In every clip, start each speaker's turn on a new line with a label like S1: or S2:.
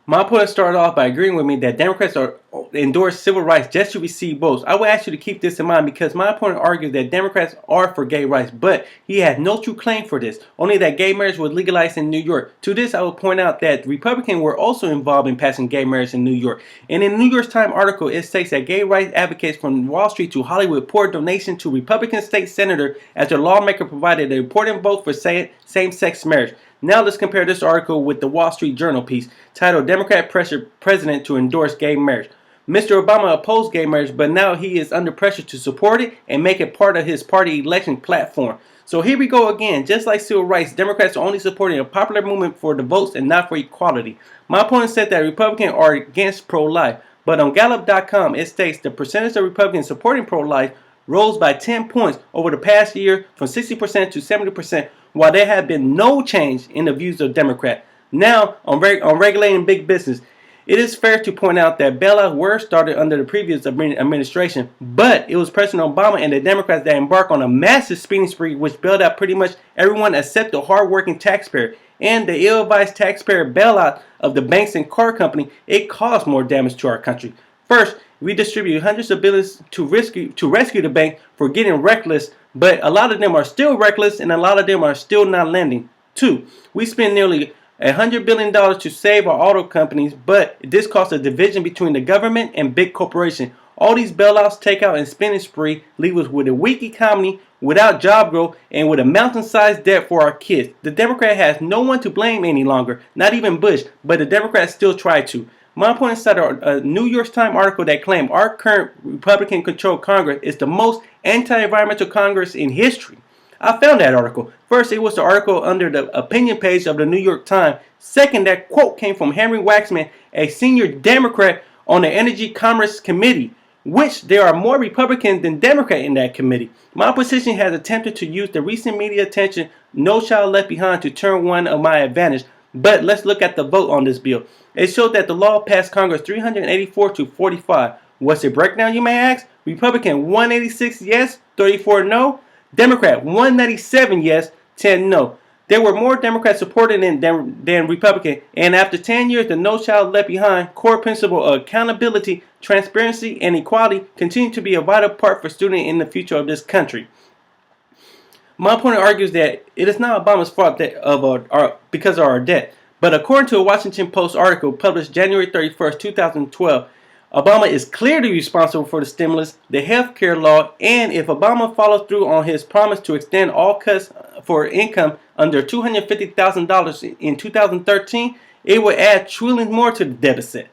S1: My opponent started off by agreeing with me that Democrats endorse civil rights just to receive votes. I will ask you to keep this in mind because my opponent argues that Democrats are for gay rights, but he has no true claim for this, only that gay marriage was legalized in New York. To this, I will point out that Republicans were also involved in passing gay marriage in New York. And in the New York Times article, it states that gay rights advocates from Wall Street to Hollywood poured donation to Republican state senator as their lawmaker provided an important vote for same-sex marriage. Now let's compare this article with the Wall Street Journal piece titled Democrat Pressure President to Endorse Gay Marriage. Mr. Obama opposed gay marriage, but now he is under pressure to support it and make it part of his party election platform. So here we go again. Just like civil rights, Democrats are only supporting a popular movement for the votes and not for equality. My opponent said that Republicans are against pro-life, but on Gallup.com it states the percentage of Republicans supporting pro-life rose by 10 points over the past year from 60% to 70%, while there have been no change in the views of Democrats. Now, on regulating big business, it is fair to point out that bailouts were started under the previous administration, but it was President Obama and the Democrats that embarked on a massive spending spree which bailed out pretty much everyone except the hardworking taxpayer. And the ill-advised taxpayer bailout of the banks and car company, it caused more damage to our country. First, we distribute hundreds of billions to rescue the bank for getting reckless, but a lot of them are still reckless and a lot of them are still not lending. Two, we spend nearly $100 billion to save our auto companies, but this caused a division between the government and big corporations. All these bailouts, takeout, and spending spree leave us with a weak economy, without job growth, and with a mountain-sized debt for our kids. The Democrat has no one to blame any longer, not even Bush, but the Democrats still try to. My opponent cited a New York Times article that claimed our current Republican-controlled Congress is the most anti-environmental Congress in history. I found that article. First, it was the article under the opinion page of the New York Times. Second, that quote came from Henry Waxman, a senior Democrat on the Energy Commerce Committee, which there are more Republicans than Democrats in that committee. My opposition has attempted to use the recent media attention, No Child Left Behind, to turn one of my advantage. But let's look at the vote on this bill. It showed that the law passed Congress 384 to 45. What's the breakdown, you may ask? Republican 186 yes, 34 no. Democrat 197 yes, 10 no. There were more Democrats supporting than Republican, and after 10 years, the No Child Left Behind core principle of accountability, transparency, and equality continue to be a vital part for students in the future of this country. My opponent argues that it is not Obama's fault because of our debt. But according to a Washington Post article published January 31st, 2012, Obama is clearly responsible for the stimulus, the health care law, and if Obama follows through on his promise to extend all cuts for income under $250,000 in 2013, it would add trillions more to the deficit.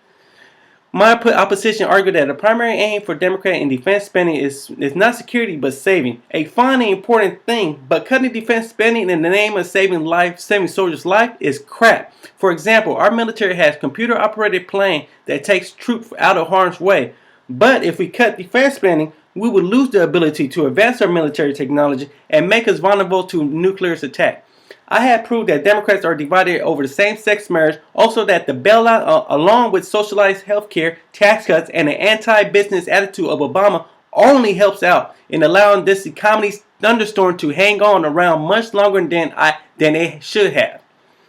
S1: My opposition argued that the primary aim for Democrats in defense spending is not security but saving. A fine and important thing, but cutting defense spending in the name of saving soldiers' life is crap. For example, our military has computer-operated plane that takes troops out of harm's way. But if we cut defense spending, we would lose the ability to advance our military technology and make us vulnerable to nuclear attack. I have proved that Democrats are divided over the same-sex marriage, also that the bailout, along with socialized health care, tax cuts, and the anti-business attitude of Obama only helps out in allowing this economy's thunderstorm to hang on around much longer than it should have.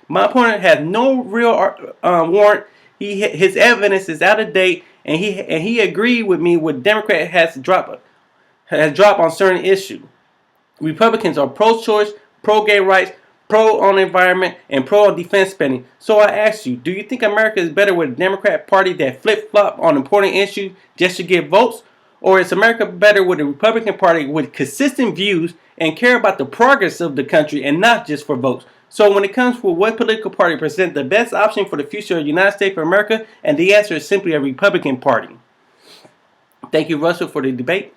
S1: My opponent has no real warrant. His evidence is out of date, and he agreed with me with Democrat has dropped on certain issues. Republicans are pro-choice, pro-gay rights, pro on environment, and pro on defense spending. So I ask you, do you think America is better with a Democrat party that flip-flop on important issues just to get votes? Or is America better with a Republican party with consistent views and care about the progress of the country and not just for votes? So when it comes to what political party presents the best option for the future of the United States of America, and the answer is simply a Republican party. Thank you, Russell, for the debate.